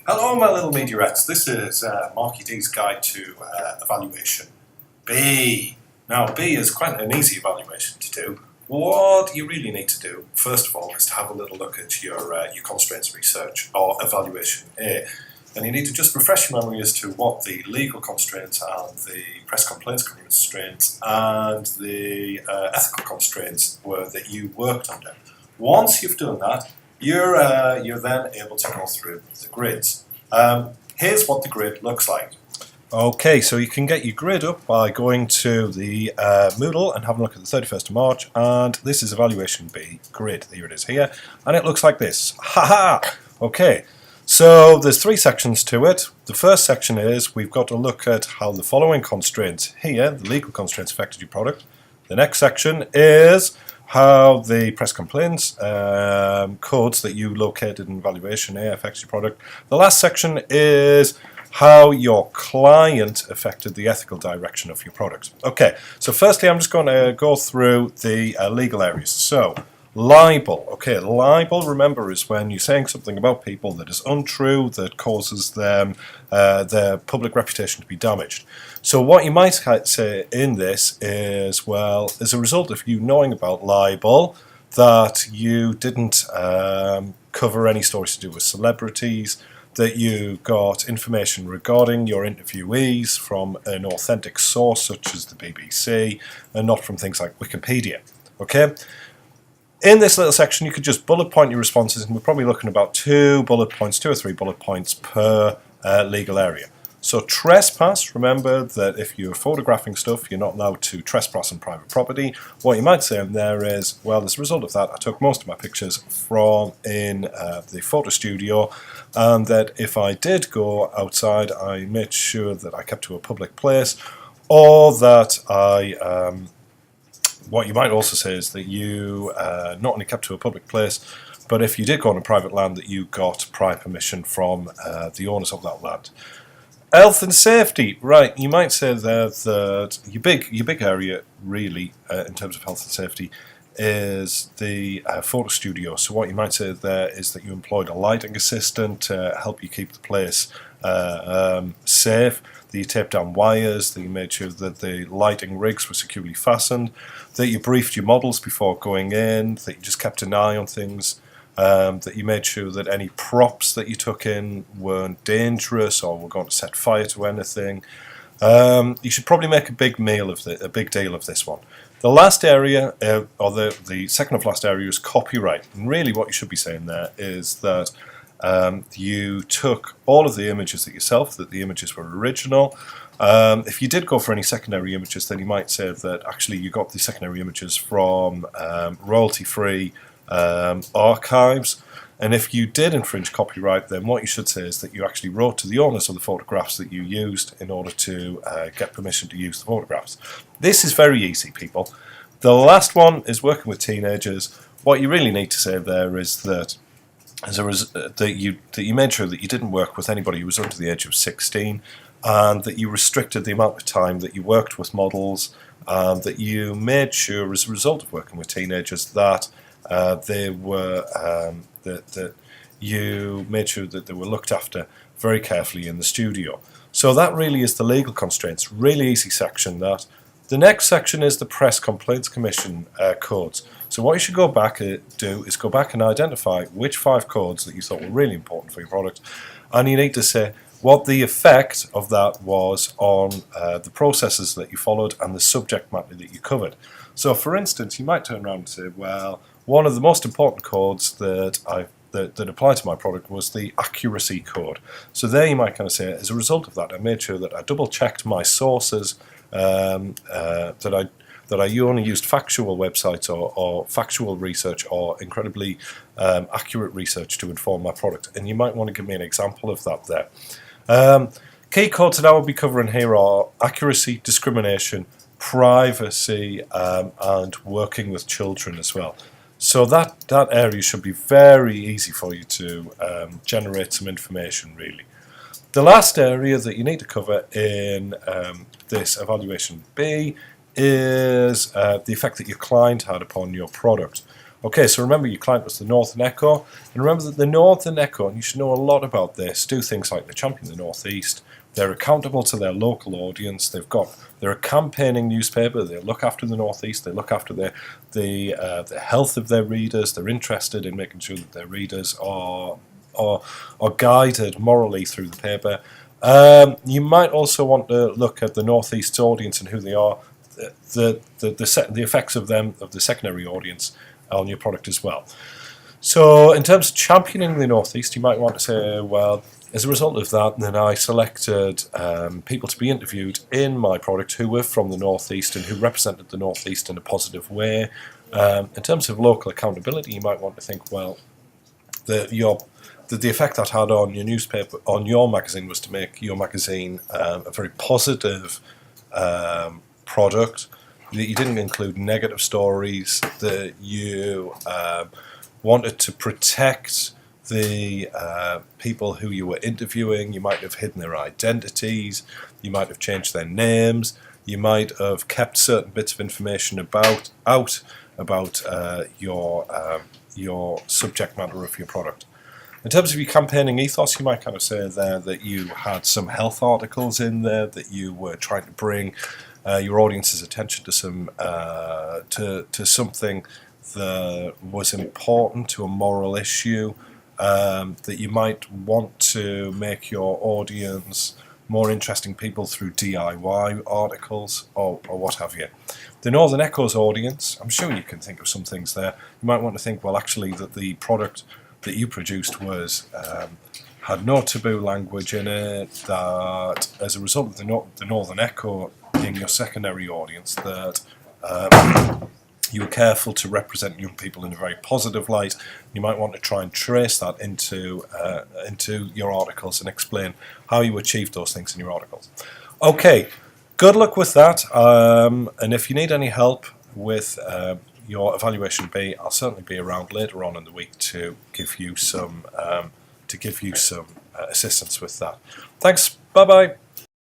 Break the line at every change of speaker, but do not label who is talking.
Hello, my little meteorites. This is Marky D's guide to evaluation B. Now, B is quite an easy evaluation to do. What you really need to do, first of all, is to have a little look at your constraints research or evaluation A. And you need to just refresh your memory as to what the legal constraints and the press complaints constraints and the ethical constraints were that you worked under. Once you've done that, you're then able to go through the grids. Here's what the grid looks like.
Okay, so you can get your grid up by going to the Moodle and having a look at the 31st of March, and this is Evaluation B grid. Here it is here, and it looks like this. Haha! Okay, so there's three sections to it. The first section is we've got to look at how the following constraints here, the legal constraints, affected your product. The next section is how the press complaints codes that you located in Evaluation A affects your product. The last section is how your client affected the ethical direction of your product. Okay, so firstly I'm just going to go through the legal areas. So, libel. Okay, libel, remember, is when you're saying something about people that is untrue, that causes them their public reputation to be damaged. So what you might say in this is, well, as a result of you knowing about libel, that you didn't cover any stories to do with celebrities, that you got information regarding your interviewees from an authentic source such as the BBC and not from things like Wikipedia. Okay? In this little section you could just bullet point your responses, and we're probably looking about two or three bullet points per legal area. So trespass, remember that if you're photographing stuff, you're not allowed to trespass on private property. What you might say in there is, well, as a result of that, I took most of my pictures from in the photo studio, and that if I did go outside, I made sure that I kept to a public place, or that I, what you might also say is that you not only kept to a public place, but if you did go on a private land, that you got prior permission from the owners of that land. Health and safety, right? You might say there that your big area really in terms of health and safety is the photo studio. So what you might say there is that you employed a lighting assistant to help you keep the place safe, that you taped down wires, that you made sure that the lighting rigs were securely fastened, that you briefed your models before going in, that you just kept an eye on things, that you made sure that any props that you took in weren't dangerous or were going to set fire to anything. You should probably make a big deal of this one. The last area, or the second of last area, is copyright. And really what you should be saying there is that you took all of the images yourself, that the images were original. If you did go for any secondary images, then you might say that actually you got the secondary images from royalty-free archives. And if you did infringe copyright, then what you should say is that you actually wrote to the owners of the photographs that you used in order to get permission to use the photographs. This is very easy, people. The last one is working with teenagers. What you really need to say there is that that you made sure that you didn't work with anybody who was under the age of 16, and that you restricted the amount of time that you worked with models, and that you made sure, as a result of working with teenagers, that that you made sure that they were looked after very carefully in the studio. So that really is the legal constraints. Really easy section, that. The next section is the Press Complaints Commission codes. So what you should go back and do is go back and identify which 5 codes that you thought were really important for your product, and you need to say what the effect of that was on the processes that you followed and the subject matter that you covered. So for instance, you might turn around and say, well, one of the most important codes that that applied to my product was the accuracy code. So there you might kind of say, as a result of that, I made sure that I double checked my sources, that I only used factual websites or factual research or incredibly accurate research to inform my product. And you might want to give me an example of that there. Key codes that I will be covering here are accuracy, discrimination, privacy, and working with children as well. So that area should be very easy for you to generate some information, really. The last area that you need to cover in this evaluation B is the effect that your client had upon your product. Okay, so remember your client was the Northern Echo, and remember that the Northern Echo, and you should know a lot about this, do things like they champion the Northeast. They're accountable to their local audience. They're a campaigning newspaper. They look after the Northeast. They look after the health of their readers. They're interested in making sure that their readers are guided morally through the paper. You might also want to look at the Northeast's audience and who they are, the effects of them, of the secondary audience on your product as well. So in terms of championing the Northeast, you might want to say, well, as a result of that, then I selected people to be interviewed in my product who were from the Northeast and who represented the Northeast in a positive way. In terms of local accountability, you might want to think, well, the effect that had on your newspaper, on your magazine, was to make your magazine a very positive product. That you didn't include negative stories. That you wanted to protect the people who you were interviewing. You might have hidden their identities. You might have changed their names. You might have kept certain bits of information about your subject matter of your product. In terms of your campaigning ethos, you might kind of say there that you had some health articles in there, that you were trying to bring your audience's attention to something that was important, to a moral issue, that you might want to make your audience more interesting people through DIY articles or what have you. The Northern Echo's audience, I'm sure you can think of some things there. You might want to think, well, actually, that the product that you produced was had no taboo language in it, that as a result of the Northern Echo in your secondary audience, that you were careful to represent young people in a very positive light. You might want to try and trace that into your articles and explain how you achieved those things in your articles. Okay, good luck with that. And if you need any help with your evaluation B, I'll certainly be around later on in the week to give you some assistance with that. Thanks. Bye bye.